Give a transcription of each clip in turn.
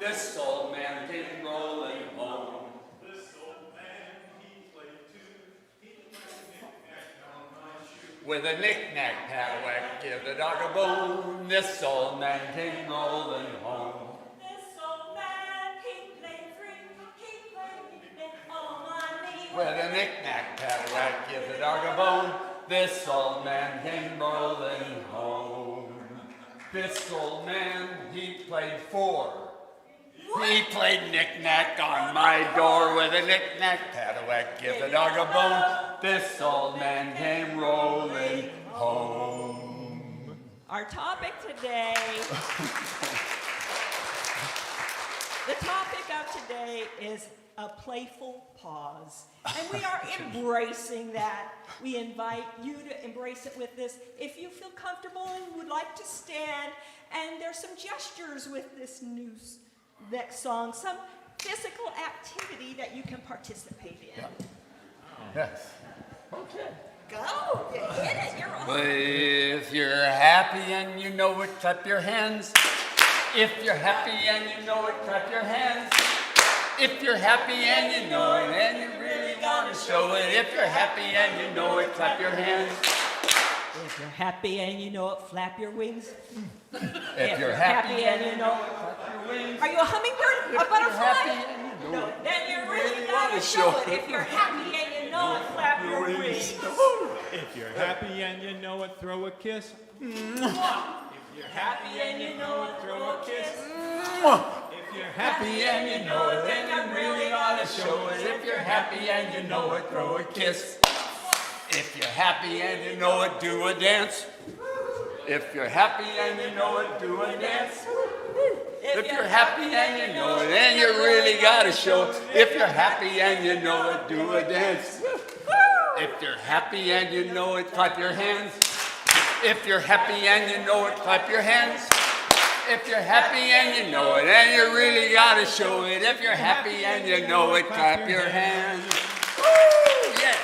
This old man came rolling home. This old man, he played too. He played knick-knack on my shoe. With a knick-knack paddywhack, give the dog a bone. This old man came rolling home. This old man, he played three. He played knick-knack on my knee. With a knick-knack paddywhack, give the dog a bone. This old man came rolling home. This old man, he played four. He played knick-knack on my door. With a knick-knack paddywhack, give the dog a bone. This old man came rolling home. Our topic today, the topic of today is a playful pause. And we are embracing that. We invite you to embrace it with this. If you feel comfortable and would like to stand, and there's some gestures with this next song, some physical activity that you can participate in. Yes. Okay. Go, you hit it, you're on. If you're happy and you know it, clap your hands. If you're happy and you know it, clap your hands. If you're happy and you know it, and you really want to show it. If you're happy and you know it, clap your hands. If you're happy and you know it, flap your wings. If you're happy and you know it, clap your wings. Are you a hummingbird? A butterfly? No, then you really gotta show it. If you're happy and you know it, flap your wings. If you're happy and you know it, throw a kiss. If you're happy and you know it, throw a kiss. If you're Happy and you know it, then you really ought to show it. If you're happy and you know it, throw a kiss. If you're happy and you know it, do a dance. If you're happy and you know it, do a dance. If you're happy and you know it, then you really gotta show it. If you're happy and you know it, do a dance. If you're happy and you know it, clap your hands. If you're happy and you know it, clap your hands. If you're happy and you know it, and you really gotta show it. If you're happy and you know it, clap your hands. Woo! Yeah.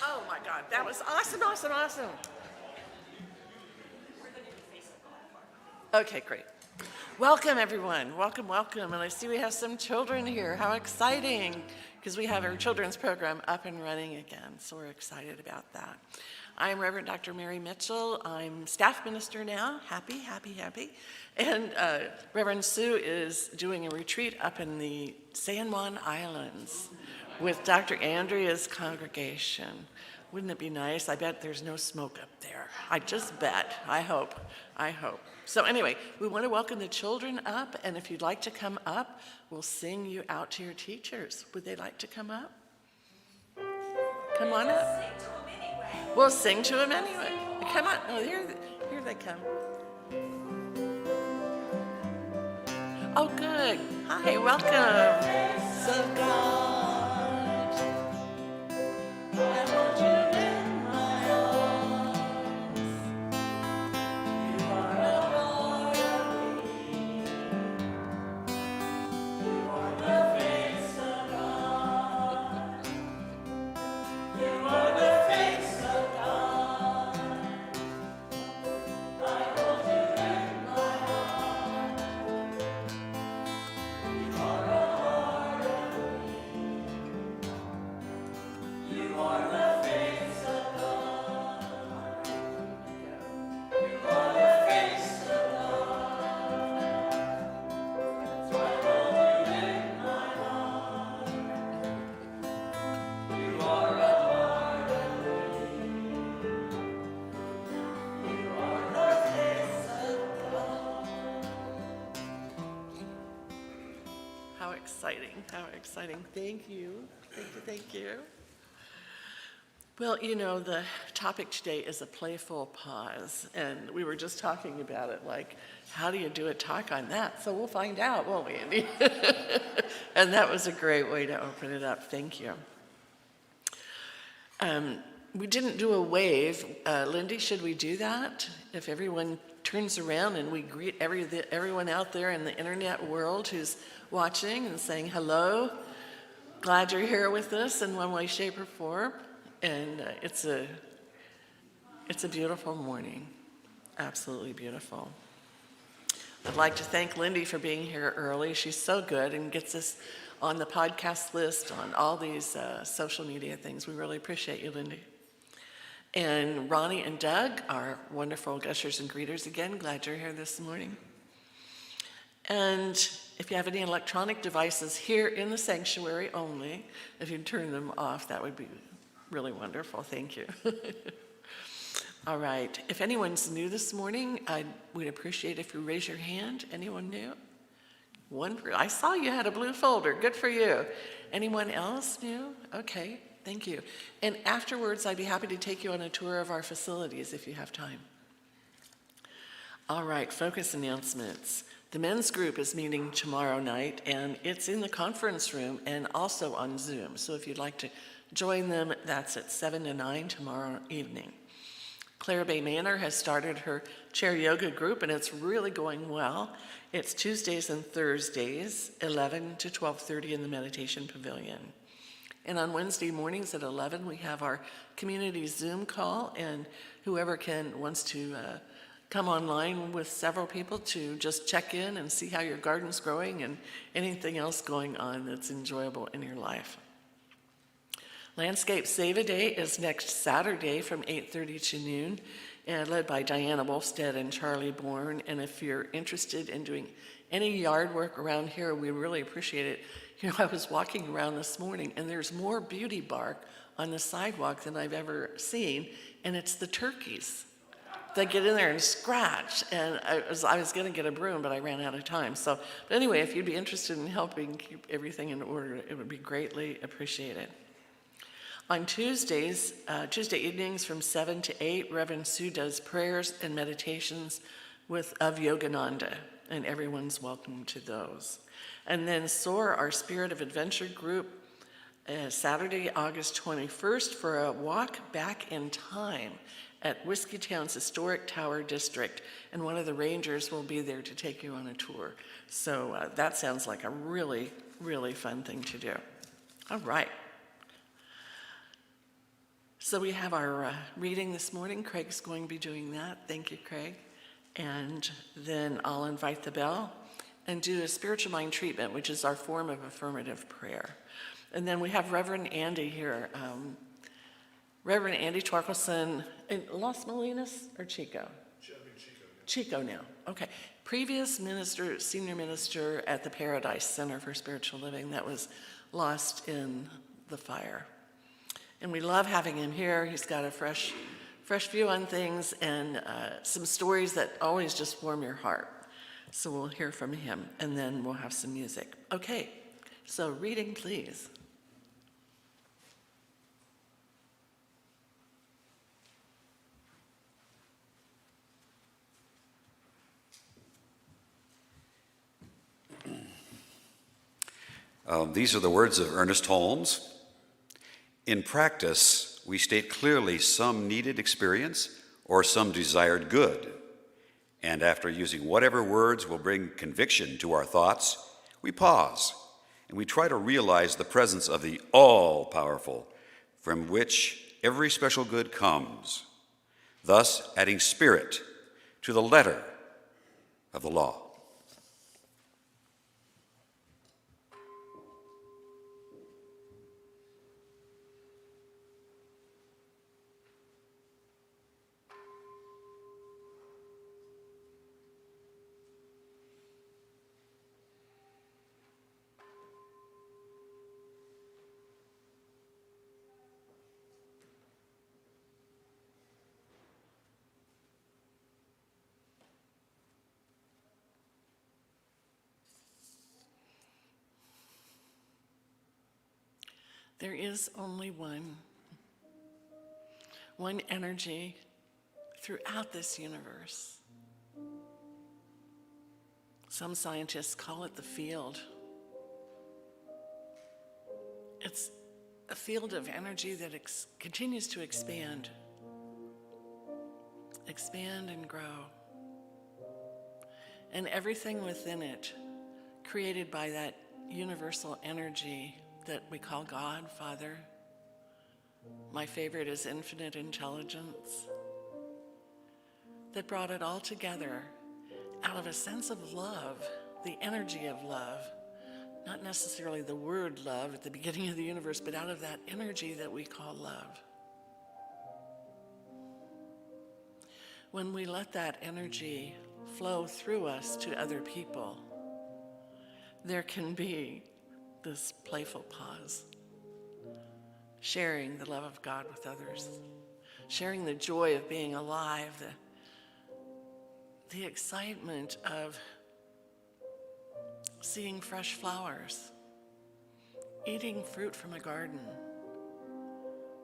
Oh my God, that was awesome, awesome, awesome. Okay, great. Welcome everyone, welcome, welcome. And I see we have some children here, how exciting. Because we have our children's program up and running again, so we're excited about that. I'm Reverend Dr. Mary Mitchell. I'm staff minister now, happy. And Reverend Sue is doing a retreat up in the San Juan Islands with Dr. Andrea's congregation. Wouldn't it be nice? I bet there's no smoke up there. I just bet, I hope. So anyway, we want to welcome the children up, and if you'd like to come up, we'll sing you out to your teachers. Would they like to come up? Come on up. We'll sing to them anyway. Come on. Oh, here they come. Oh, good. Hi, welcome. So God. I want you in my arms. You are a part of me. You are the face of God. You are the face of God. I hold you in my arms. You are a part of me. You are the face of God. You are the face of God. So I hold you in my arms. You are a part of me. You are the face of God. How exciting, how exciting. Thank you. Thank you. Well, you know, the topic today is a playful pause, and we were just talking about it, like, how do you do a talk on that? So we'll find out, won't we, Andy? And that was a great way to open it up. Thank you. We didn't do a wave. Lindy, should we do that? If everyone turns around and we greet everyone out there in the internet world who's watching and saying hello, glad you're here with us in one way, shape, or form. And it's a It's a beautiful morning, absolutely beautiful. I'd like to thank Lindy for being here early. She's so good and gets us on the podcast list, on all these social media things. We really appreciate you, Lindy. And Ronnie and Doug, our wonderful gushers and greeters, again, glad you're here this morning. And if you have any electronic devices here in the sanctuary only, if you turn them off, that would be really wonderful. Thank you. All right. If anyone's new this morning, we'd appreciate if you raise your hand. Anyone new? I saw you had a blue folder. Good for you. Anyone else new? Okay. Thank you. And afterwards, I'd be happy to take you on a tour of our facilities if you have time. All right. Focus announcements. The men's group is meeting tomorrow night, and it's in the conference room and also on Zoom. So if you'd like to join them, that's at 7 to 9 tomorrow evening. Clare Bay Manor has started her chair yoga group, and it's really going well. It's Tuesdays and Thursdays, 11 to 12:30 in the meditation pavilion. And on Wednesday mornings at 11, we have our community Zoom call, and whoever wants to come online with several people to just check in and see how your garden's growing and anything else going on that's enjoyable in your life. Landscape Save-A-Day is next Saturday from 8:30 to noon, and led by Diana Wolfstead and Charlie Bourne. And if you're interested in doing any yard work around here, we really appreciate it. You know, I was walking around this morning, and there's more beauty bark on the sidewalk than I've ever seen, and it's the turkeys. They get in there and scratch, and I was going to get a broom, but I ran out of time. But anyway, if you'd be interested in helping keep everything in order, it would be greatly appreciated. On Tuesday evenings from 7 to 8, Reverend Sue does prayers and meditations of Yogananda, and everyone's welcome to those. And then SOAR, our Spirit of Adventure group, Saturday, August 21st, for a walk back in time at Whiskeytown's Historic Tower District, and one of the rangers will be there to take you on a tour. So that sounds like a really, really fun thing to do. All right. So we have our reading this morning. Craig's going to be doing that. Thank you, Craig. And then I'll invite the bell and do a spiritual mind treatment, which is our form of affirmative prayer. And then we have Reverend Andy here. Reverend Andy Torkelson in Las Molinas or Chico? Chico now. Okay. Previous minister, senior minister at the Paradise Center for Spiritual Living that was lost in the fire. And we love having him here. He's got a fresh view on things and some stories that always just warm your heart. So we'll hear from him, and then we'll have some music. Okay, so reading, please. These are the words of Earnest Holmes. In practice, we state clearly some needed experience or some desired good. And after using whatever words will bring conviction to our thoughts, we pause and we try to realize the presence of the all-powerful from which every special good comes, thus adding spirit to the letter of the law. There is only one energy throughout this universe. Some scientists call it the field. It's a field of energy that continues to expand and grow. And everything within it, created by that universal energy that we call God, Father. My favorite is infinite intelligence. that brought it all together out of a sense of love, the energy of love, not necessarily the word love at the beginning of the universe, but out of that energy that we call love. When we let that energy flow through us to other people, there can be this playful pause, sharing the love of God with others, sharing the joy of being alive, the excitement of seeing fresh flowers, eating fruit from a garden,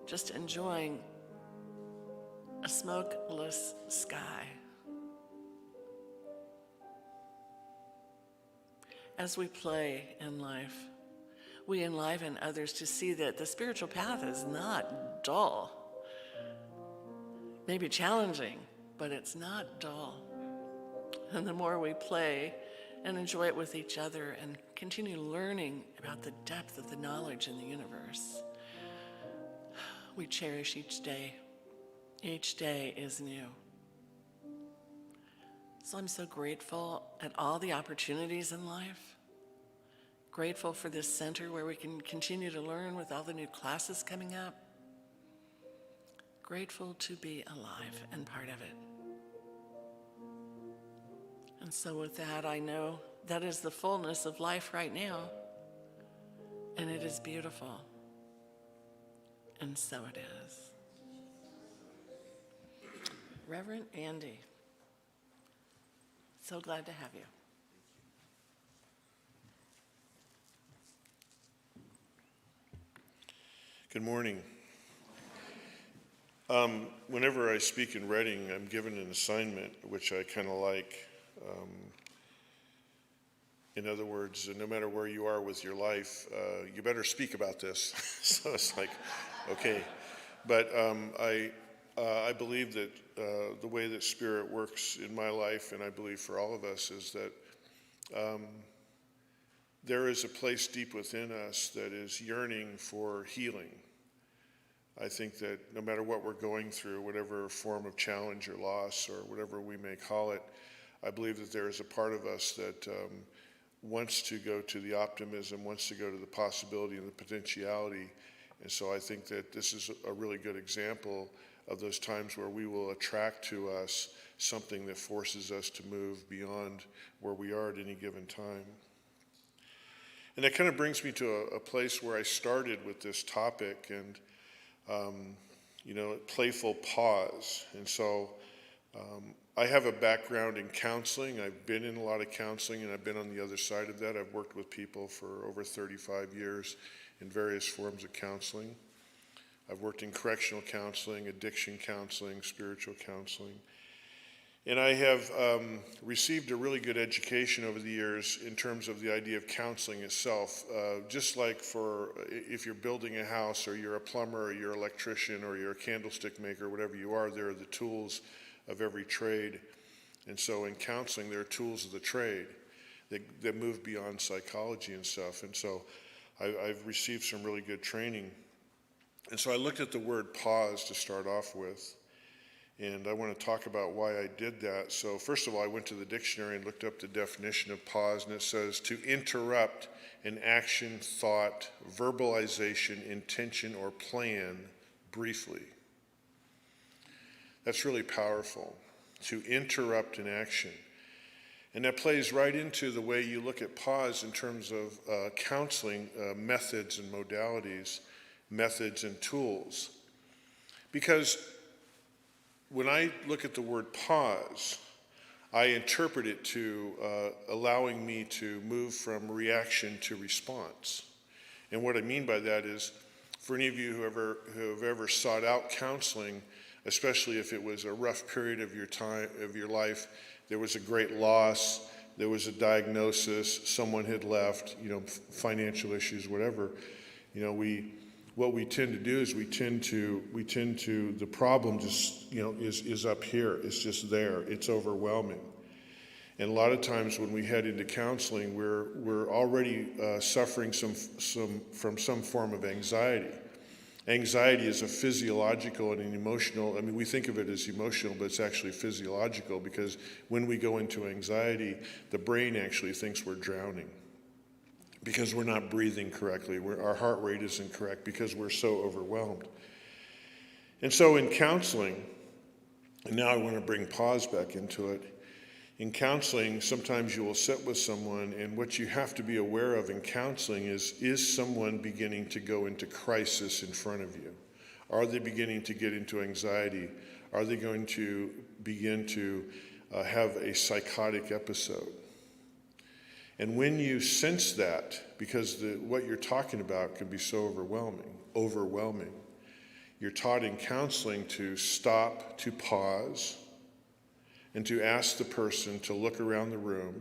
just enjoying a smokeless sky. As we play in life, we enliven others to see that the spiritual path is not dull. Maybe challenging, but it's not dull. And the more we play and enjoy it with each other and continue learning about the depth of the knowledge in the universe, we cherish each day. Each day is new. So I'm so grateful at all the opportunities in life. Grateful for this center where we can continue to learn with all the new classes coming up. Grateful to be alive and part of it. And so with that, I know that is the fullness of life right now. And it is beautiful. And so it is. Reverend Andy, so glad to have you. Good morning. Whenever I speak in Reading, I'm given an assignment, which I kind of like. In other words, no matter where you are with your life, you better speak about this. So it's like, okay. But I believe that the way that Spirit works in my life, and I believe for all of us, is that there is a place deep within us that is yearning for healing. I think that no matter what we're going through, whatever form of challenge or loss or whatever we may call it, I believe that there is a part of us that wants to go to the optimism, wants to go to the possibility and the potentiality. And so I think that this is a really good example of those times where we will attract to us something that forces us to move beyond where we are at any given time. And that kind of brings me to a place where I started with this topic, and playful pause. And so I have a background in counseling. I've been in a lot of counseling, and I've been on the other side of that. I've worked with people for over 35 years in various forms of counseling. I've worked in correctional counseling, addiction counseling, spiritual counseling. And I have received a really good education over the years in terms of the idea of counseling itself. Just like if you're building a house, or you're a plumber, or you're an electrician, or you're a candlestick maker, whatever you are, there are the tools of every trade. And so in counseling, there are tools of the trade that move beyond psychology and stuff. And so I've received some really good training. And so I looked at the word pause to start off with. And I want to talk about why I did that. So first of all, I went to the dictionary and looked up the definition of pause, and it says to interrupt an action, thought, verbalization, intention, or plan briefly. That's really powerful, to interrupt an action. And that plays right into the way you look at pause in terms of counseling methods and modalities, methods and tools. Because when I look at the word pause, I interpret it to allowing me to move from reaction to response. And what I mean by that is, for any of you who have ever sought out counseling, especially if it was a rough period of your life, there was a great loss, there was a diagnosis, someone had left, financial issues, whatever, what we tend to do is we tend to the problem just is up here. It's just there. It's overwhelming. And a lot of times when we head into counseling, we're already suffering from some form of anxiety. Anxiety is a physiological and an emotional, I mean, we think of it as emotional, but it's actually physiological, because when we go into anxiety, the brain actually thinks we're drowning because we're not breathing correctly. Our heart rate isn't correct because we're so overwhelmed. And so in counseling, and now I want to bring pause back into it. In counseling, sometimes you will sit with someone, and what you have to be aware of in counseling is someone beginning to go into crisis in front of you? Are they beginning to get into anxiety? Are they going to begin to have a psychotic episode? And when you sense that, because what you're talking about can be so overwhelming, you're taught in counseling to stop, to pause, and to ask the person to look around the room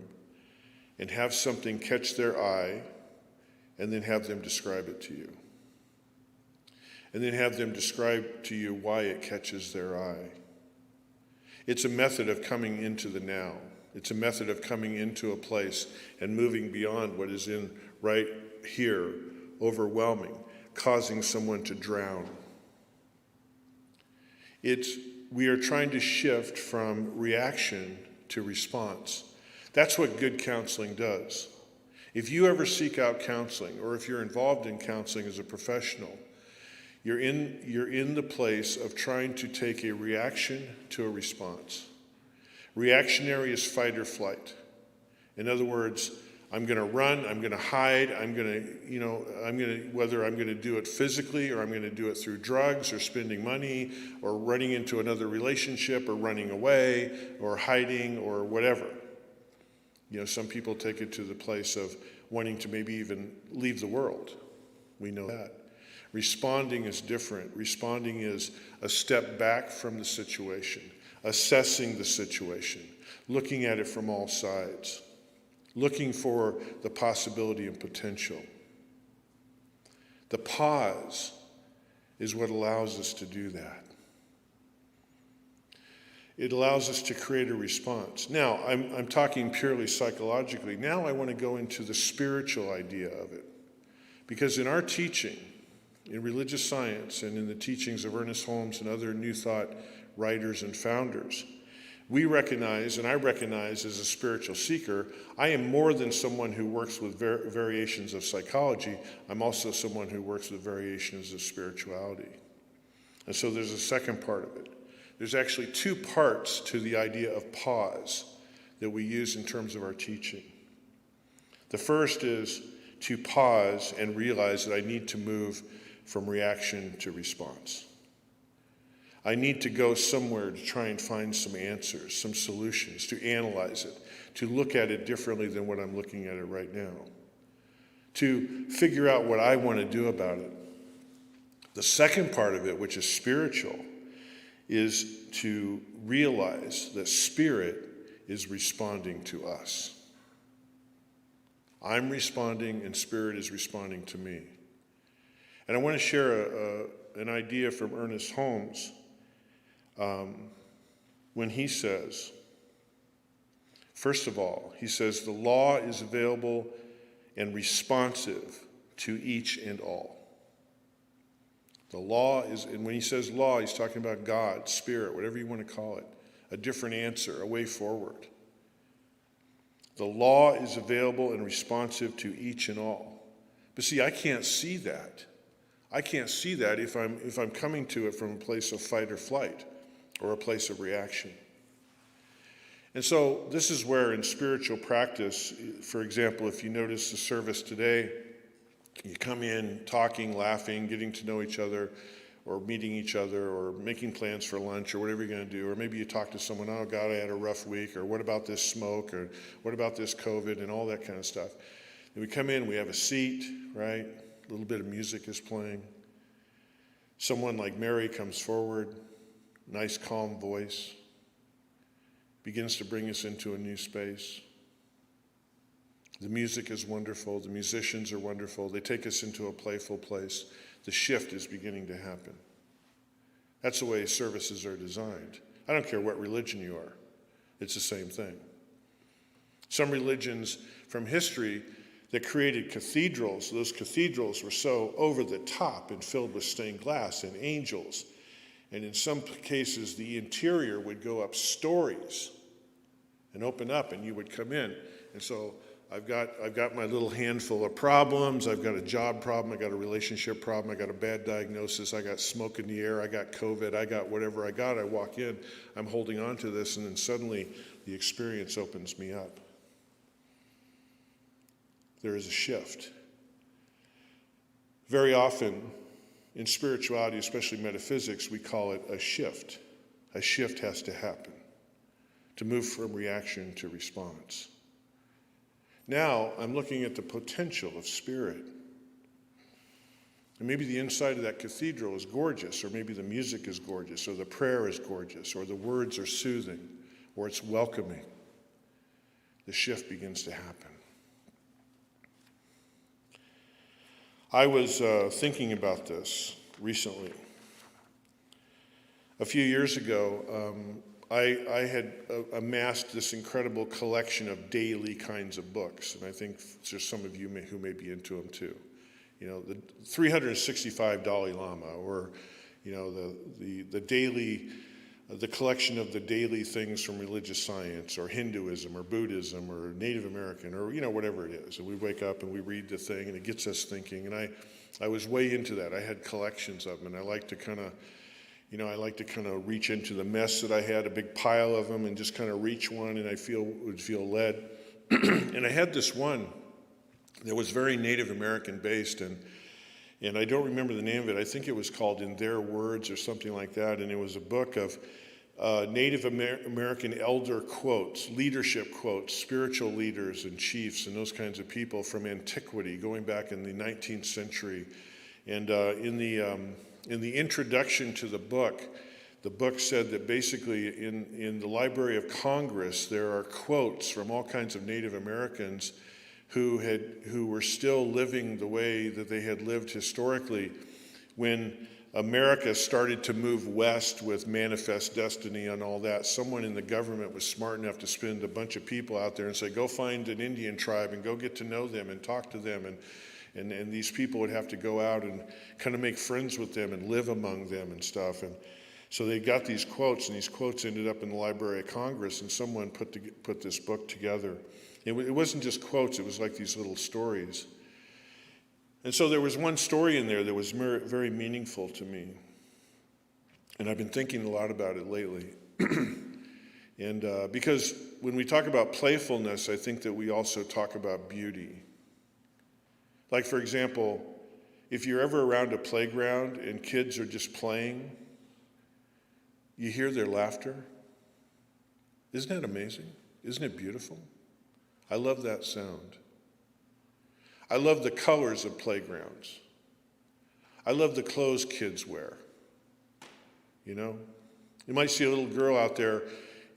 and have something catch their eye, and then have them describe it to you. And then have them describe to you why it catches their eye. It's a method of coming into the now. It's a method of coming into a place and moving beyond what is in right here, overwhelming, causing someone to drown. We are trying to shift from reaction to response. That's what good counseling does. If you ever seek out counseling, or if you're involved in counseling as a professional, you're in the place of trying to take a reaction to a response. Reactionary is fight or flight. In other words, I'm going to run, I'm going to hide, whether I'm going to do it physically, or I'm going to do it through drugs or spending money or running into another relationship or running away or hiding or whatever. Some people take it to the place of wanting to maybe even leave the world. We know that. Responding is different. Responding is a step back from the situation, assessing the situation, looking at it from all sides, looking for the possibility and potential. The pause is what allows us to do that. It allows us to create a response. Now, I'm talking purely psychologically. Now I want to go into the spiritual idea of it. Because in our teaching, in religious science and in the teachings of Earnest Holmes and other New Thought writers and founders, we recognize, and I recognize as a spiritual seeker, I am more than someone who works with variations of psychology. I'm also someone who works with variations of spirituality. And so there's a second part of it. There's actually two parts to the idea of pause that we use in terms of our teaching. The first is to pause and realize that I need to move from reaction to response. I need to go somewhere to try and find some answers, some solutions, to analyze it, to look at it differently than what I'm looking at it right now, to figure out what I want to do about it. The second part of it, which is spiritual, is to realize that spirit is responding to us. I'm responding and spirit is responding to me. And I want to share an idea from Earnest Holmes when he says, first of all, he says, the law is available and responsive to each and all. The law is, and when he says law, he's talking about God, spirit, whatever you want to call it, a different answer, a way forward. The law is available and responsive to each and all. But see, I can't see that. I can't see that if I'm coming to it from a place of fight or flight or a place of reaction. And so this is where in spiritual practice, for example, if you notice the service today, you come in talking, laughing, getting to know each other, or meeting each other, or making plans for lunch, or whatever you're going to do. Or maybe you talk to someone, oh, God, I had a rough week, or what about this smoke, or what about this COVID, and all that kind of stuff. And we come in, we have a seat, right? A little bit of music is playing. Someone like Mary comes forward, nice, calm voice, begins to bring us into a new space. The music is wonderful. The musicians are wonderful. They take us into a playful place. The shift is beginning to happen. That's the way services are designed. I don't care what religion you are. It's the same thing. Some religions from history, that created cathedrals. Those cathedrals were so over the top and filled with stained glass and angels. And in some cases, the interior would go up stories and open up, and you would come in. And so I've got my little handful of problems. I've got a job problem. I got a relationship problem. I got a bad diagnosis. I got smoke in the air. I got COVID. I got whatever I got. I walk in. I'm holding on to this, and then suddenly the experience opens me up. There is a shift. Very often in spirituality, especially metaphysics, we call it a shift. A shift has to happen to move from reaction to response. Now I'm looking at the potential of spirit. And maybe the inside of that cathedral is gorgeous, or maybe the music is gorgeous, or the prayer is gorgeous, or the words are soothing, or it's welcoming. The shift begins to happen. I was thinking about this recently. A few years ago, I had amassed this incredible collection of daily kinds of books, and I think there's some of you who may be into them too. You know, the 365 Dalai Lama, or you know, the collection of the daily things from religious science, or Hinduism, or Buddhism, or Native American, or you know, whatever it is. And we wake up and we read the thing, and it gets us thinking. And I was way into that. I had collections of them, and I like to kind of reach into the mess that I had, a big pile of them, and just kind of reach one, and I would feel led. And I had this one that was very Native American based, and I don't remember the name of it. I think it was called In Their Words or something like that, and it was a book of Native American elder quotes, leadership quotes, spiritual leaders and chiefs and those kinds of people from antiquity, going back in the 19th century. And in the introduction to the book said that basically in the Library of Congress there are quotes from all kinds of Native Americans who were still living the way that they had lived historically when America started to move west with Manifest Destiny and all that. Someone in the government was smart enough to send a bunch of people out there and say, go find an Indian tribe and go get to know them and talk to them. And these people would have to go out and kind of make friends with them and live among them and stuff. And so they got these quotes, and these quotes ended up in the Library of Congress, and someone put this book together. It wasn't just quotes, it was like these little stories. And so there was one story in there that was very meaningful to me. And I've been thinking a lot about it lately. And because when we talk about playfulness, I think that we also talk about beauty. Like, for example, if you're ever around a playground and kids are just playing, you hear their laughter. Isn't that amazing? Isn't it beautiful? I love that sound. I love the colors of playgrounds. I love the clothes kids wear. You know? You might see a little girl out there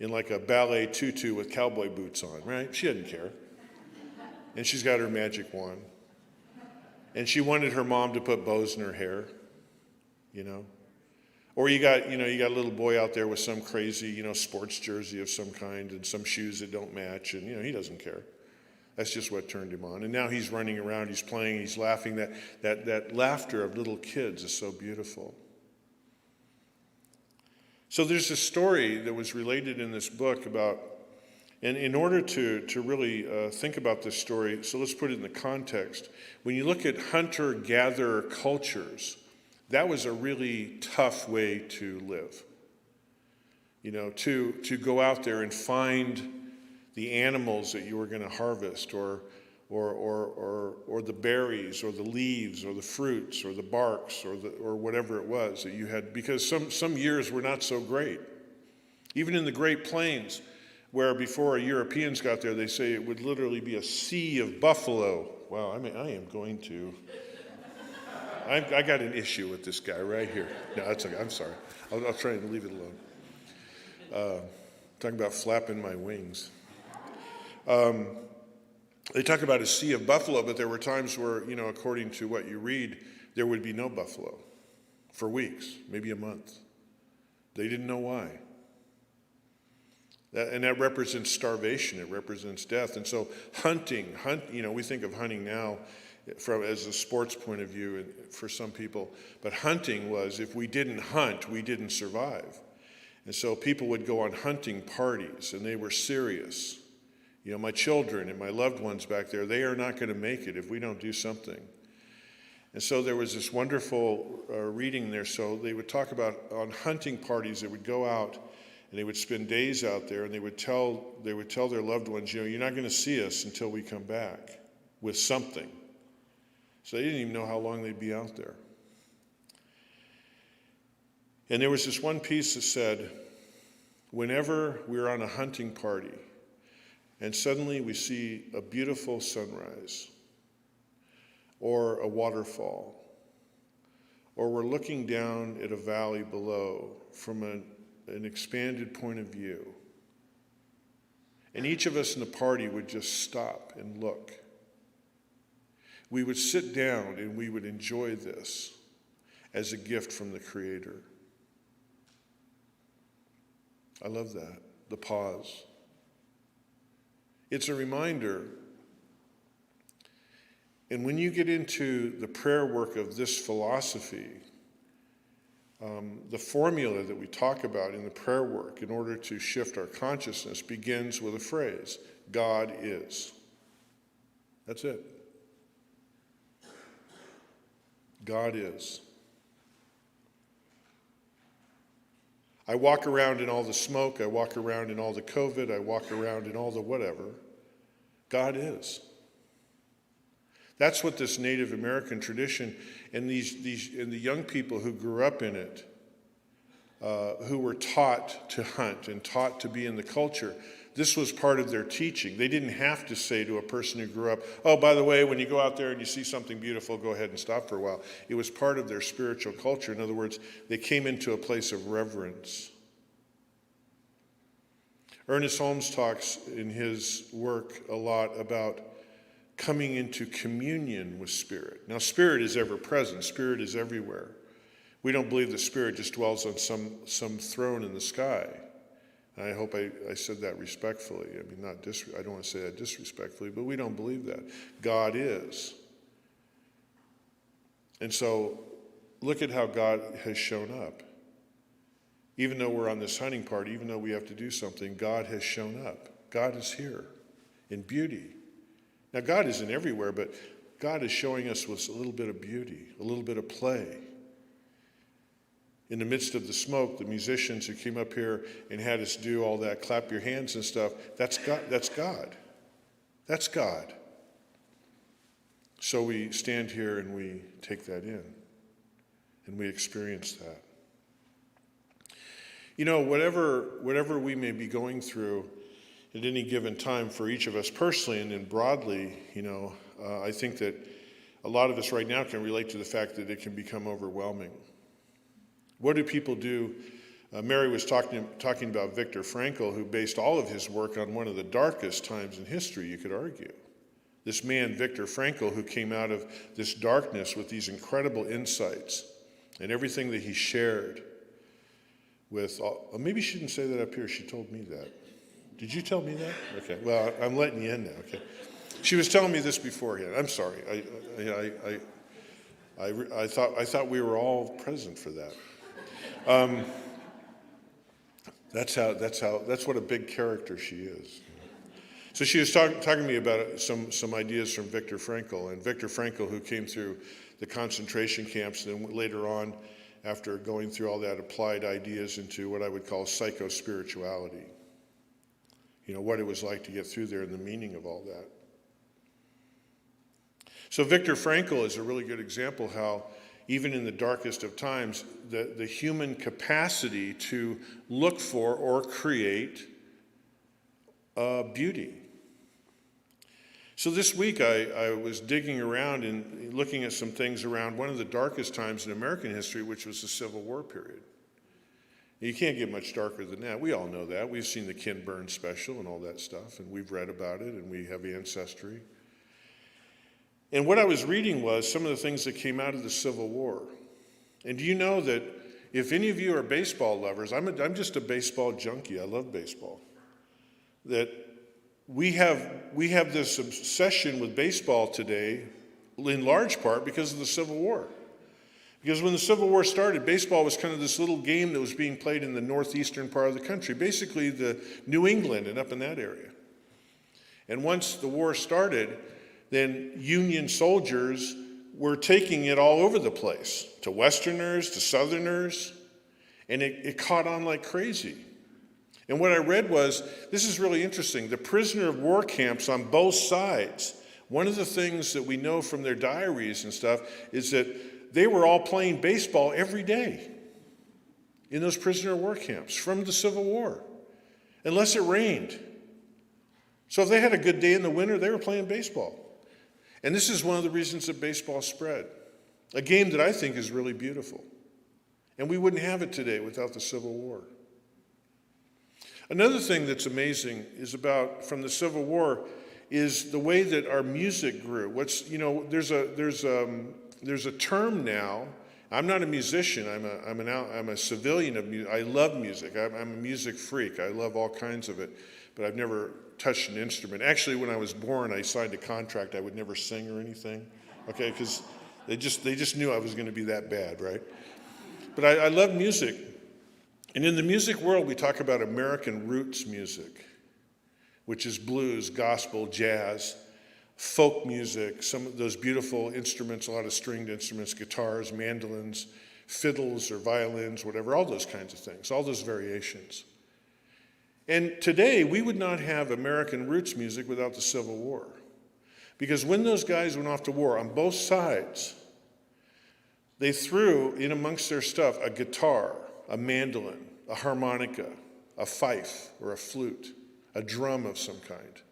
in like a ballet tutu with cowboy boots on, right? She doesn't care. And she's got her magic wand. And she wanted her mom to put bows in her hair, you know? Or you got a little boy out there with some crazy, sports jersey of some kind and some shoes that don't match, and, he doesn't care. That's just what turned him on. And now he's running around, he's playing, he's laughing. That laughter of little kids is so beautiful. So there's a story that was related in this book about, and in order to really think about this story, so let's put it in the context. When you look at hunter-gatherer cultures, that was a really tough way to live. To go out there and find the animals that you were going to harvest, or the berries, or the leaves, or the fruits, or the barks, or whatever it was that you had, because some years were not so great. Even in the Great Plains, where before Europeans got there, they say it would literally be a sea of buffalo. Wow, I am going to. I got an issue with this guy right here. No, that's okay. I'm sorry. I'll try and leave it alone. Talking about flapping my wings. They talk about a sea of buffalo, but there were times where, according to what you read, there would be no buffalo for weeks, maybe a month. They didn't know why. And that represents starvation, it represents death. And so we think of hunting now as a sports point of view for some people, but hunting was, if we didn't hunt, we didn't survive. And so people would go on hunting parties, and they were serious. My children and my loved ones back there, they are not going to make it if we don't do something. And so there was this wonderful reading there. So they would talk about on hunting parties, they would go out and they would spend days out there, and they would tell their loved ones, you're not going to see us until we come back with something. So they didn't even know how long they'd be out there. And there was this one piece that said, whenever we're on a hunting party and suddenly we see a beautiful sunrise or a waterfall, or we're looking down at a valley below from an expanded point of view, and each of us in the party would just stop and look. We would sit down and we would enjoy this as a gift from the Creator. I love that, the pause. It's a reminder. And when you get into the prayer work of this philosophy, the formula that we talk about in the prayer work in order to shift our consciousness begins with a phrase, God is. That's it. God is. I walk around in all the smoke, I walk around in all the COVID, I walk around in all the whatever. God is. That's what this Native American tradition and the young people who grew up in it, who were taught to hunt and taught to be in the culture, this was part of their teaching. They didn't have to say to a person who grew up, oh, by the way, when you go out there and you see something beautiful, go ahead and stop for a while. It was part of their spiritual culture. In other words, they came into a place of reverence. Ernest Holmes talks in his work a lot about coming into communion with Spirit. Now, Spirit is ever present. Spirit is everywhere. We don't believe the Spirit just dwells on some throne in the sky. And I hope I said that respectfully. I mean, I don't want to say that disrespectfully, but we don't believe that. God is. And so, look at how God has shown up. Even though we're on this hunting party, even though we have to do something, God has shown up. God is here in beauty. Now, God isn't everywhere, but God is showing us with a little bit of beauty, a little bit of play. In the midst of the smoke, the musicians who came up here and had us do all that, clap your hands and stuff, that's God. That's God. That's God. So we stand here and we take that in, and we experience that. Whatever we may be going through at any given time for each of us personally and then broadly, I think that a lot of us right now can relate to the fact that it can become overwhelming. What do people do? Mary was talking about Viktor Frankl, who based all of his work on one of the darkest times in history, you could argue. This man, Viktor Frankl, who came out of this darkness with these incredible insights and everything that he shared with, maybe she didn't say that up here, she told me that. Did you tell me that? Okay, well, I'm letting you in now, okay. She was telling me this beforehand. I'm sorry, I thought we were all present for that. That's what a big character she is. So she was talking to me about some ideas from Viktor Frankl, and Viktor Frankl, who came through the concentration camps, and then later on, after going through all that, applied ideas into what I would call psycho-spirituality. What it was like to get through there and the meaning of all that. So Viktor Frankl is a really good example how even in the darkest of times, the human capacity to look for or create beauty. So this week I was digging around and looking at some things around one of the darkest times in American history, which was the Civil War period. You can't get much darker than that. We all know that. We've seen the Ken Burns special and all that stuff, and we've read about it, and we have ancestry. And what I was reading was some of the things that came out of the Civil War. And do you know that if any of you are baseball lovers, I'm just a baseball junkie. I love baseball. that we have this obsession with baseball today, in large part because of the Civil War. Because when the Civil War started, baseball was kind of this little game that was being played in the northeastern part of the country, basically the New England and up in that area. And once the war started, then Union soldiers were taking it all over the place, to Westerners, to Southerners, and it caught on like crazy. And what I read was, this is really interesting, the prisoner of war camps on both sides, one of the things that we know from their diaries and stuff is that they were all playing baseball every day in those prisoner of war camps from the Civil War, unless it rained. So if they had a good day in the winter, they were playing baseball. And this is one of the reasons that baseball spread, a game that I think is really beautiful. And we wouldn't have it today without the Civil War. Another thing that's amazing is from the Civil War is the way that our music grew. There's a term now. I'm not a musician. I'm a civilian of music. I love music. I'm a music freak. I love all kinds of it, but I've never touched an instrument. Actually, when I was born, I signed a contract I would never sing or anything. Okay, because they just knew I was going to be that bad, right? But I love music. And in the music world, we talk about American roots music, which is blues, gospel, jazz, folk music, some of those beautiful instruments, a lot of stringed instruments, guitars, mandolins, fiddles or violins, whatever, all those kinds of things, all those variations. And today, we would not have American roots music without the Civil War. Because when those guys went off to war on both sides, they threw in amongst their stuff a guitar, a mandolin, a harmonica, a fife or a flute, a drum of some kind.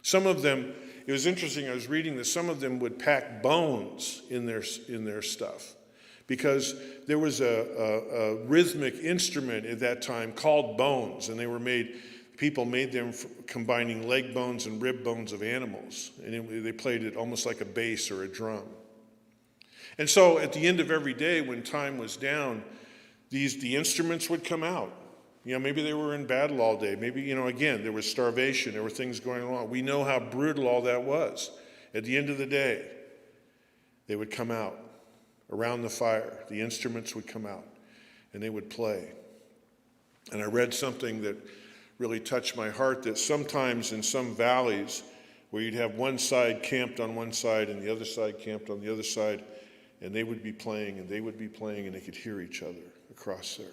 Some of them, it was interesting, I was reading that some of them would pack bones in their stuff because there was a rhythmic instrument at that time called bones, and people made them combining leg bones and rib bones of animals, and they played it almost like a bass or a drum. And so at the end of every day when time was down, the instruments would come out. Maybe they were in battle all day. Maybe, again, there was starvation. There were things going on. We know how brutal all that was. At the end of the day, they would come out around the fire. The instruments would come out, and they would play. And I read something that really touched my heart, that sometimes in some valleys where you'd have one side camped on one side and the other side camped on the other side, and they would be playing, and they would be playing, and they could hear each other across there.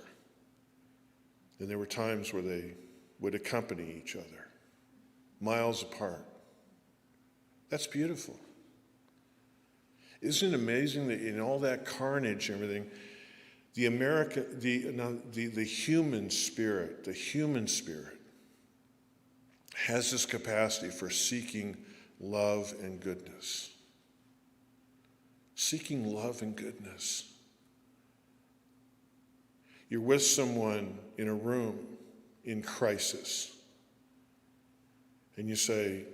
And there were times where they would accompany each other, miles apart. That's beautiful. Isn't it amazing that in all that carnage and everything, the human spirit has this capacity for seeking love and goodness. Seeking love and goodness. You're with someone in a room in crisis, and you say,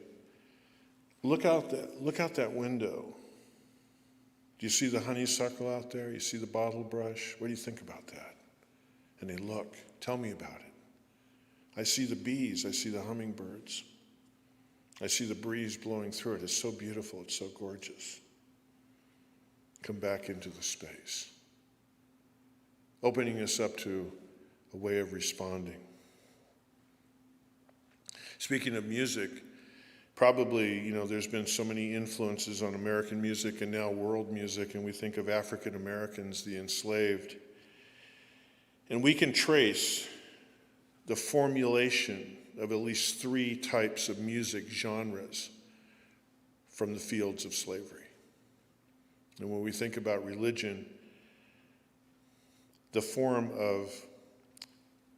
look out that window. Do you see the honeysuckle out there? You see the bottle brush? What do you think about that? And they look. Tell me about it. I see the bees. I see the hummingbirds. I see the breeze blowing through it. It's so beautiful. It's so gorgeous. Come back into the space, opening us up to a way of responding. Speaking of music, probably, there's been so many influences on American music and now world music, and we think of African Americans, the enslaved. And we can trace the formulation of at least 3 types of music genres from the fields of slavery. And when we think about religion, the form of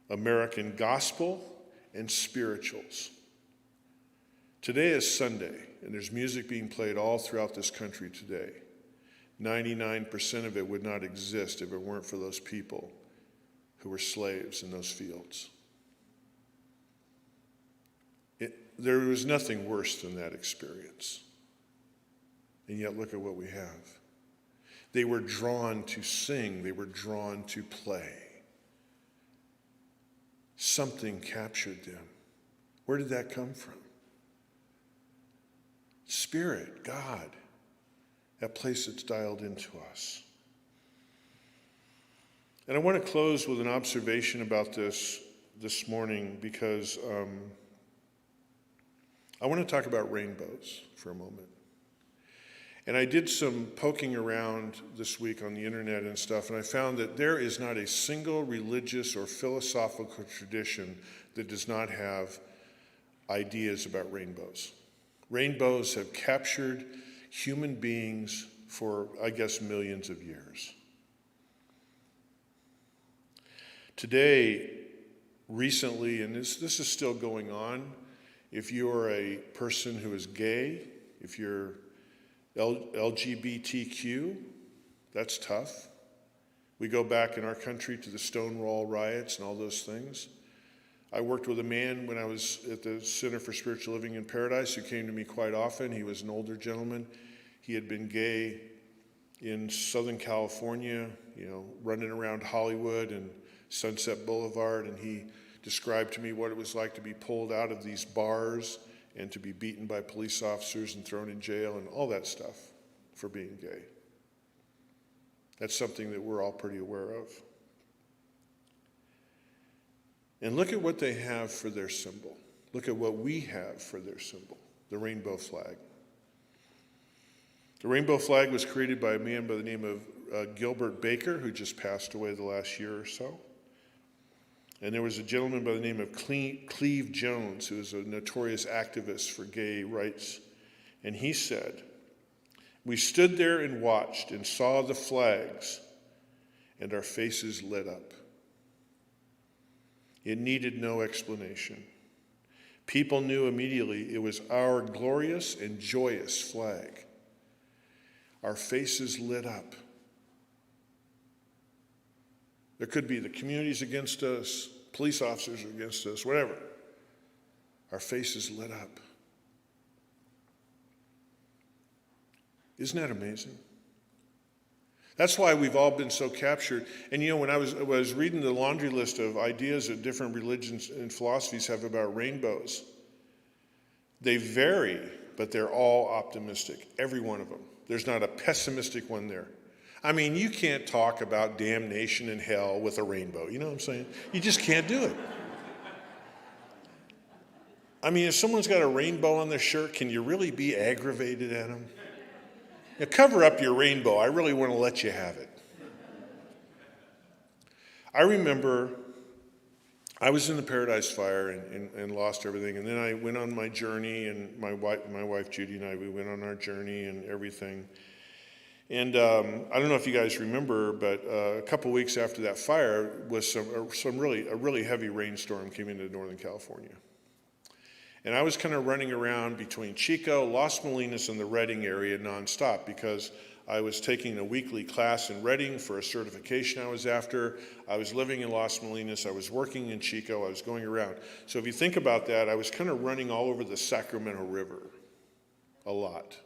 American gospel and spirituals. Today is Sunday, and there's music being played all throughout this country today. 99% of it would not exist if it weren't for those people who were slaves in those fields. There was nothing worse than that experience. And yet look at what we have. They were drawn to sing. They were drawn to play. Something captured them. Where did that come from? Spirit, God, that place that's dialed into us. And I want to close with an observation about this morning because I want to talk about rainbows for a moment. And I did some poking around this week on the internet and stuff, and I found that there is not a single religious or philosophical tradition that does not have ideas about rainbows. Rainbows have captured human beings for, I guess, millions of years. Today, recently, and this is still going on, if you're a person who is gay, if you're LGBTQ, that's tough. We go back in our country to the Stonewall riots and all those things. I worked with a man when I was at the Center for Spiritual Living in Paradise who came to me quite often. He was an older gentleman. He had been gay in Southern California, running around Hollywood and Sunset Boulevard, and he described to me what it was like to be pulled out of these bars and to be beaten by police officers and thrown in jail and all that stuff for being gay. That's something that we're all pretty aware of. And look at what they have for their symbol. Look at what we have for their symbol, the rainbow flag. The rainbow flag was created by a man by the name of Gilbert Baker, who just passed away the last year or so. And there was a gentleman by the name of Cleve Jones, who was a notorious activist for gay rights. And he said, "We stood there and watched and saw the flags, and our faces lit up. It needed no explanation. People knew immediately it was our glorious and joyous flag. Our faces lit up. There could be the communities against us, police officers against us, whatever. Our faces lit up. Isn't that amazing? That's why we've all been so captured. And when I was reading the laundry list of ideas that different religions and philosophies have about rainbows, they vary, but they're all optimistic, every one of them. There's not a pessimistic one there. I mean, you can't talk about damnation and hell with a rainbow. You know what I'm saying? You just can't do it. I mean, if someone's got a rainbow on their shirt, can you really be aggravated at them? Cover up your rainbow. I really want to let you have it. I remember I was in the Paradise Fire and lost everything. And then I went on my journey, and my wife Judy and I, we went on our journey and everything. And I don't know if you guys remember, but a couple weeks after that fire was a really heavy rainstorm came into Northern California. And I was kind of running around between Chico, Las Molinas, and the Redding area nonstop because I was taking a weekly class in Redding for a certification I was after. I was living in Las Molinas. I was working in Chico. I was going around. So if you think about that, I was kind of running all over the Sacramento River a lot,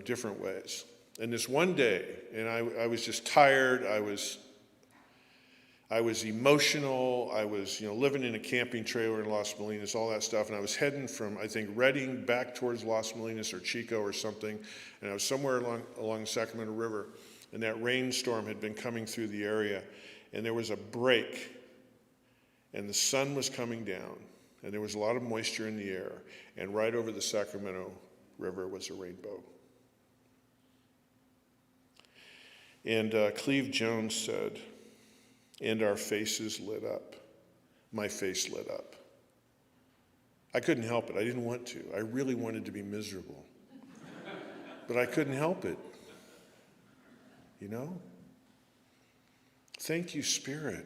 different ways. And this one day, and I was just tired. I was emotional. I was, living in a camping trailer in Las Molinas, all that stuff. And I was heading from, I think, Redding back towards Las Molinas or Chico or something. And I was somewhere along the Sacramento River. And that rainstorm had been coming through the area. And there was a break. And the sun was coming down. And there was a lot of moisture in the air. And right over the Sacramento River was a rainbow. And Cleve Jones said, "And our faces lit up." My face lit up. I couldn't help it. I didn't want to. I really wanted to be miserable. But I couldn't help it. Thank you, Spirit.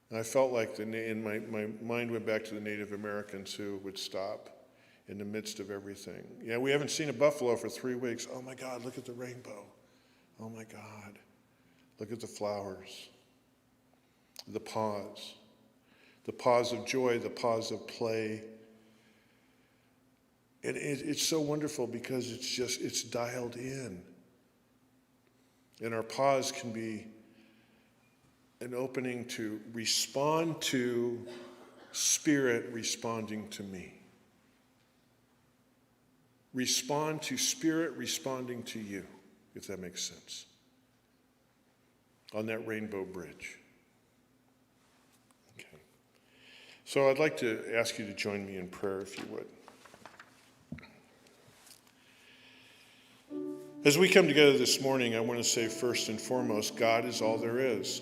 And I felt like and my mind went back to the Native Americans who would stop in the midst of everything. Yeah, we haven't seen a buffalo for 3 weeks. Oh my God, look at the rainbow. Oh my God. Look at the flowers, the pause of joy, the pause of play. And it's so wonderful because it's dialed in. And our pause can be an opening to respond to Spirit responding to me. Respond to Spirit responding to you, if that makes sense. On that rainbow bridge. Okay. So I'd like to ask you to join me in prayer, if you would. As we come together this morning, I want to say first and foremost, God is all there is.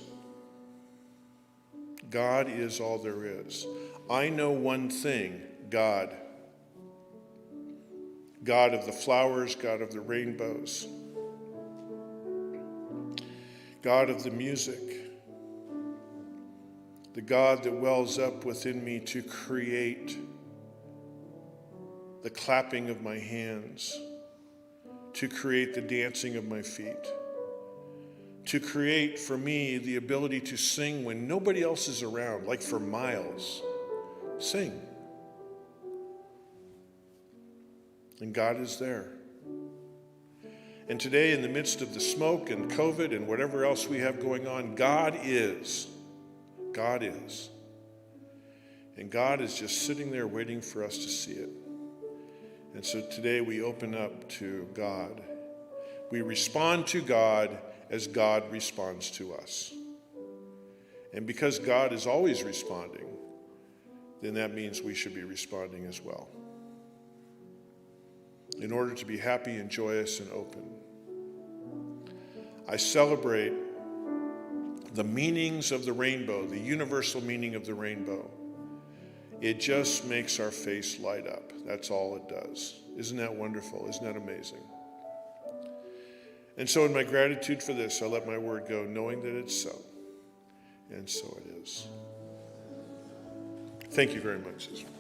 God is all there is. I know one thing, God. God of the flowers, God of the rainbows. God of the music. The God that wells up within me to create the clapping of my hands, to create the dancing of my feet, to create for me the ability to sing when nobody else is around, like for miles. Sing. And God is there. And today, in the midst of the smoke and COVID and whatever else we have going on, God is. God is. And God is just sitting there waiting for us to see it. And so today we open up to God. We respond to God as God responds to us. And because God is always responding, then that means we should be responding as well. In order to be happy and joyous and open. I celebrate the meanings of the rainbow, the universal meaning of the rainbow. It just makes our face light up. That's all it does. Isn't that wonderful? Isn't that amazing? And so in my gratitude for this, I let my word go, knowing that it's so. And so it is. Thank you very much, Israel.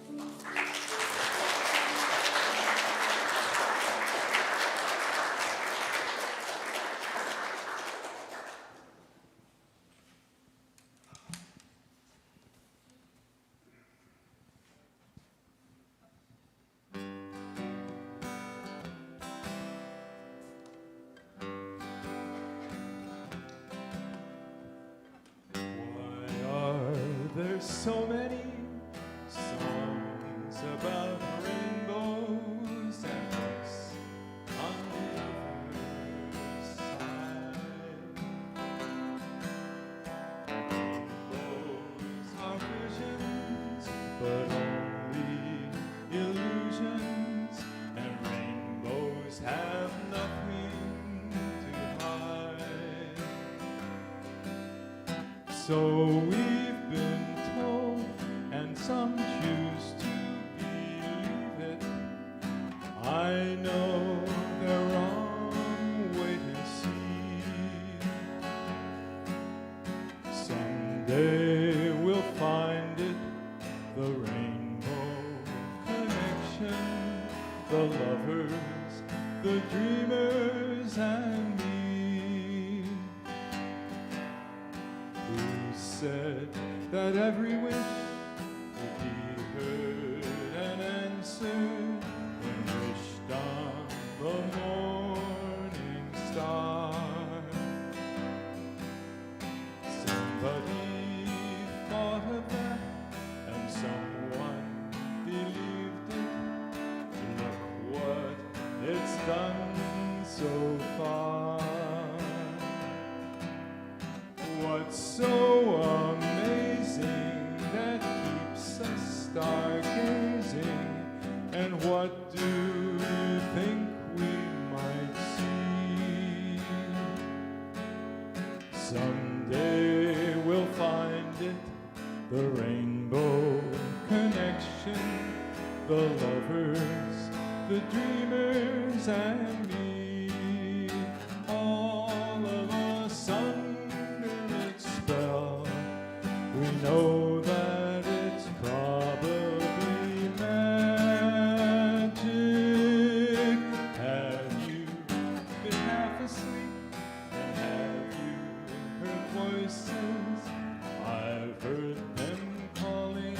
There's so many songs about rainbows and us on the other side. Rainbows are visions, but only illusions, and rainbows have nothing to hide. So we've been told, and some choose to believe it. I know they're wrong, wait and see. Someday we'll find it, the rainbow connection, the lovers, the dreamers, and me. Who said that every wish would be heard and answered when wished on the morning star? Somebody thought of that and someone believed it. Look what it's done so far. What's so amazing that keeps us stargazing? And what do you think we might see? Someday we'll find it, the rainbow connection, the lovers, the dreamers, and me. All of us under its spell, we know that it's probably magic. Have you been half asleep? And have you heard voices? I've heard them calling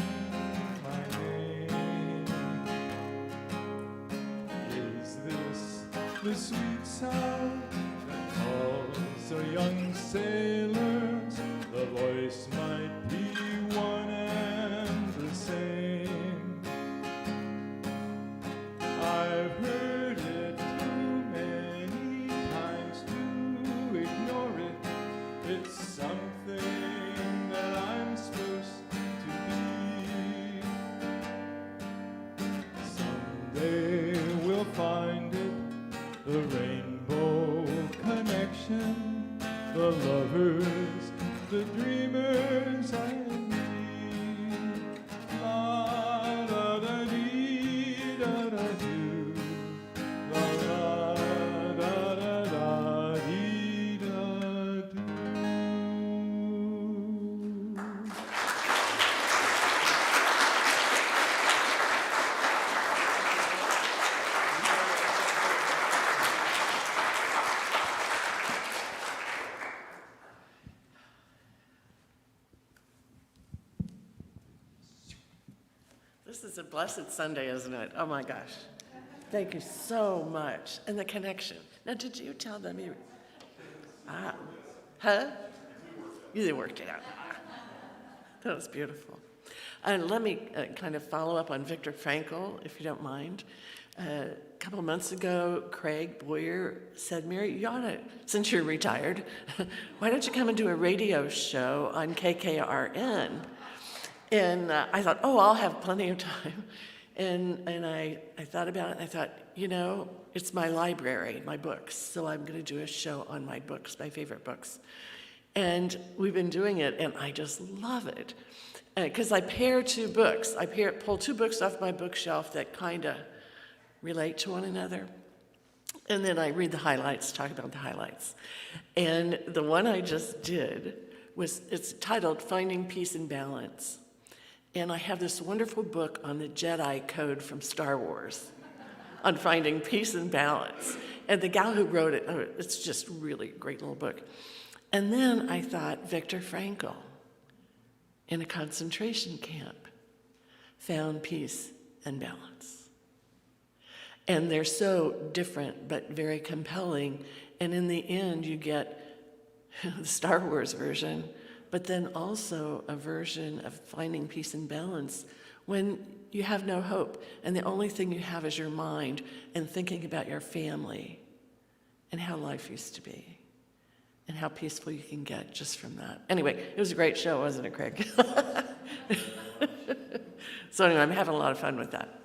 my name. Is this the sweet sound that calls a young sailor? The voice might be one and the the lovers, the dreamers, and me. La da da dee da da do. La la da da da dee da do. This is a blessed Sunday, isn't it? Oh my gosh. Thank you so much. And the connection. Now, did you tell them you... Huh? You worked it out. That was beautiful. And let me kind of follow up on Viktor Frankl, if you don't mind. A couple of months ago, Craig Boyer said, Mary, you ought to, since you're retired, why don't you come and do a radio show on KKRN? And I thought, oh, I'll have plenty of time. And I thought about it, and I thought, you know, it's my library, my books, so I'm going to do a show on my books, my favorite books. And we've been doing it, and I just love it. Because I pair two books. I pull two books off my bookshelf that kind of relate to one another. And then I read the highlights, talk about the highlights. And the one I just did it's titled Finding Peace and Balance. And I have this wonderful book on the Jedi Code from Star Wars on finding peace and balance. And the gal who wrote it, it's just really a great little book. And then I thought, Viktor Frankl, in a concentration camp, found peace and balance. And they're so different, but very compelling. And in the end, you get the Star Wars version, but then also a version of finding peace and balance when you have no hope, and the only thing you have is your mind and thinking about your family and how life used to be and how peaceful you can get just from that. Anyway, it was a great show, wasn't it, Craig? So anyway, I'm having a lot of fun with that.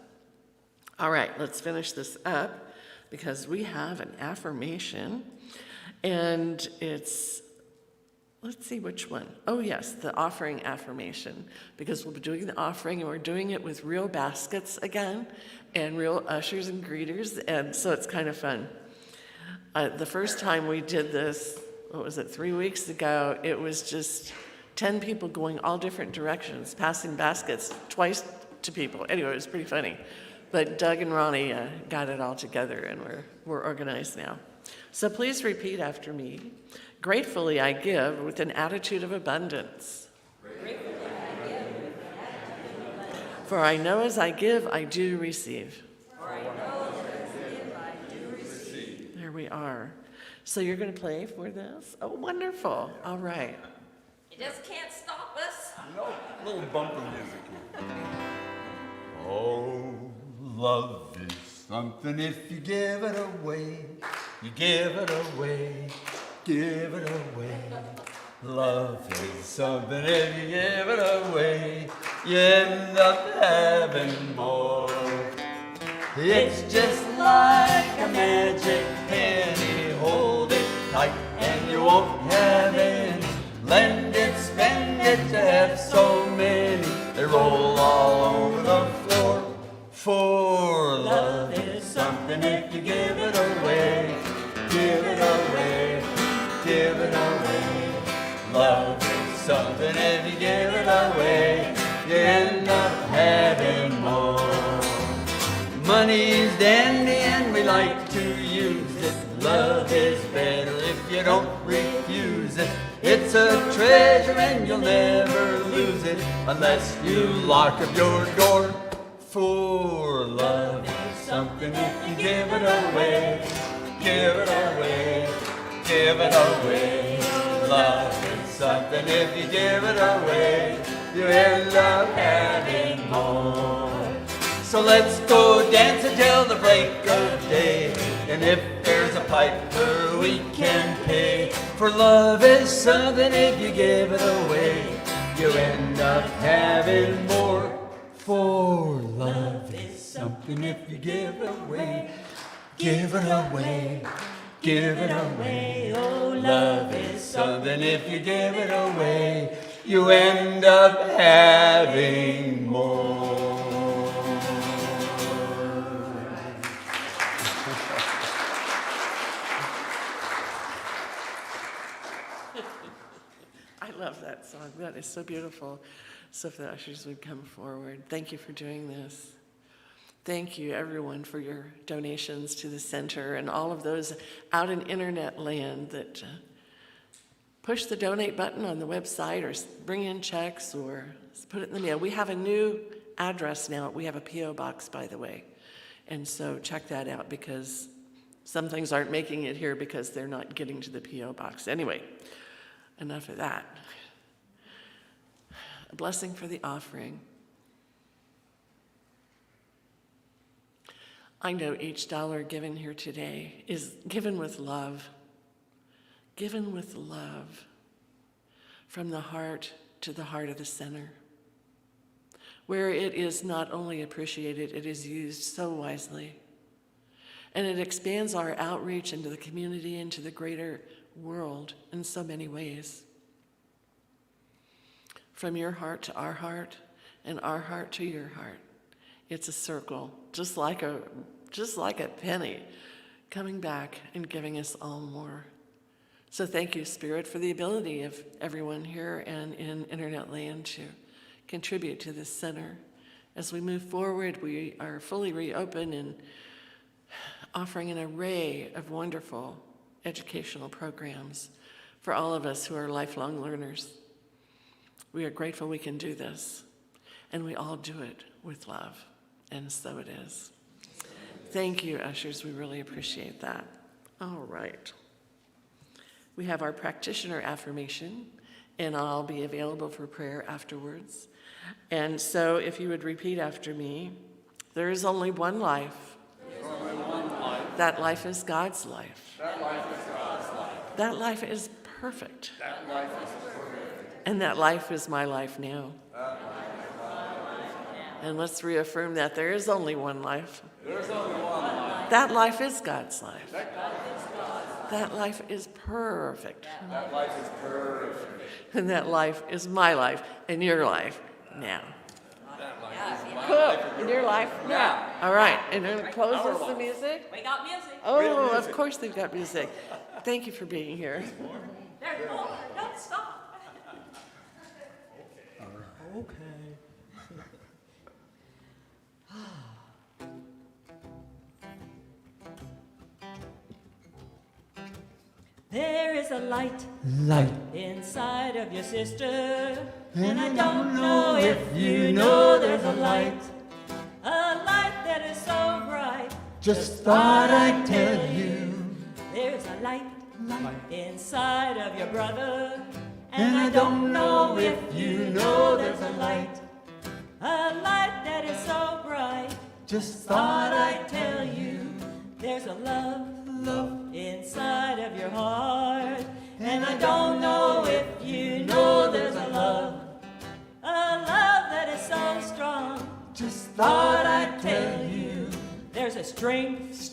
All right, let's finish this up because we have an affirmation, and it's, let's see which one. Oh yes, the offering affirmation, because we'll be doing the offering and we're doing it with real baskets again and real ushers and greeters, and so it's kind of fun. The first time we did this, what was it, 3 weeks ago, it was just 10 people going all different directions, passing baskets twice to people. Anyway, it was pretty funny. But Doug and Ronnie got it all together, and we're organized now. So please repeat after me. Gratefully I give with an attitude of abundance. Gratefully I give with an attitude of abundance. For I know as I give, I do receive. For I know as I give, I do receive. There we are. So you're going to play for this? Oh, wonderful. All right. You just can't stop us. No, little bumper music here. Oh, love is something if you give it away. You give it away. Give it away. Love is something if you give it away. You end up having more. It's just like a magic penny. Hold it tight and you won't have any. Lend it, spend it, you have so many. They roll all over the floor. For love is something if you give it away. Give it away. Give it away. Love is something if you give it away. You end up having more. Money's dandy and we like to use it. Love is better if you don't refuse it. It's a treasure and you'll never lose it unless you lock up your door. For love is something if you give it away. Give it away. Give it away. Love is something if you give it away. You end up having more. So let's go dance until the break of day. And if there's a piper we can pay. For love is something if you give it away. You end up having more. For love is something if you give it away. Give it away. give it away. Oh, love is something, if you give it away, you end up having more. I love that song. That is so beautiful. So if the ushers would come forward. Thank you for doing this. Thank you, everyone, for your donations to the center and all of those out in internet land that push the donate button on the website or bring in checks or put it in the mail. We have a new address now. We have a P.O. box, by the way. And so check that out because some things aren't making it here because they're not getting to the P.O. box. Anyway, enough of that. A blessing for the offering. I know each dollar given here today is given with love. Given with love. From the heart to the heart of the center. Where it is not only appreciated, it is used so wisely. And it expands our outreach into the community, into the greater world in so many ways. From your heart to our heart, and our heart to your heart. It's a circle, just like a penny, coming back and giving us all more. So thank you, Spirit, for the ability of everyone here and in internet land to contribute to this center. As we move forward, we are fully reopened and offering an array of wonderful educational programs for all of us who are lifelong learners. We are grateful we can do this, and we all do it with love, and so it is. Thank you, ushers. We really appreciate that. All right. We have our practitioner affirmation, and I'll be available for prayer afterwards. And so if you would repeat after me, there is only one life. That life is God's life. That life is God's life. That life is perfect. That life is perfect. And that life is my life now. And let's reaffirm that there is only one life. There's only one life. That life is God's life. That life is God's life. That life is perfect. That life is perfect. And that life is my life and your life now. That life is my Cool. life. In your life now. All right. And then closes the music. We got music. Oh, of course they've got music. Thank you for being here. There's more. Don't stop. Okay. There is a light Light. inside of your sister, and I don't know if you know there's a light that is so bright. Just thought I'd tell you. There's a light inside of your brother, and I don't know if you know there's a light that is so bright. Just Thought I'd tell you, there's a love inside of your heart, and I don't know if you know there's a love that is so strong. Just Thought I'd tell you, there's a strength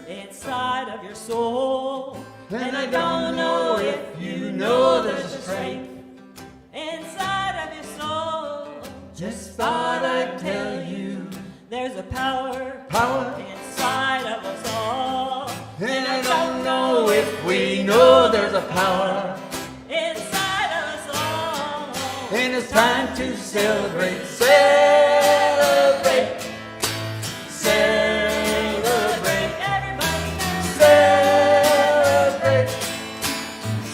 inside of your soul, and I don't know if you know there's a strength inside of your soul. Just thought I'd tell you. There's a power Power. inside of us all, And I don't know if we know there's a power. inside of us all. And it's time to celebrate, celebrate, celebrate, Everybody now. celebrate,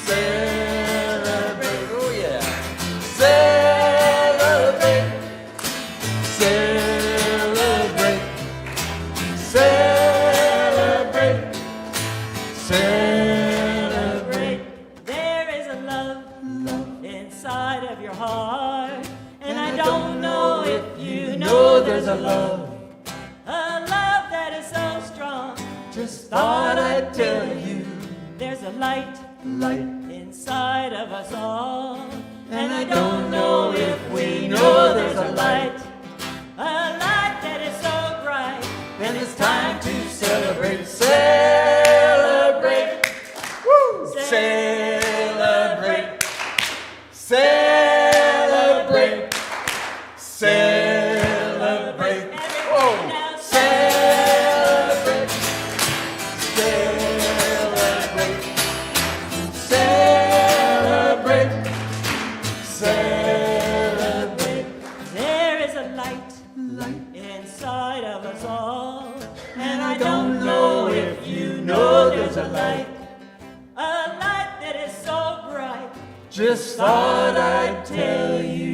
celebrate, oh yeah, celebrate, celebrate, celebrate, celebrate. There is a love inside of your heart, and I don't know if you know there's a love that is so strong. Just thought I'd tell you. There's a light inside of us all, And I don't know if we know there's a light. that is so bright. And it's time to celebrate, celebrate, love us all. And I don't know if you know there's a light that is so bright. Just thought I'd tell you.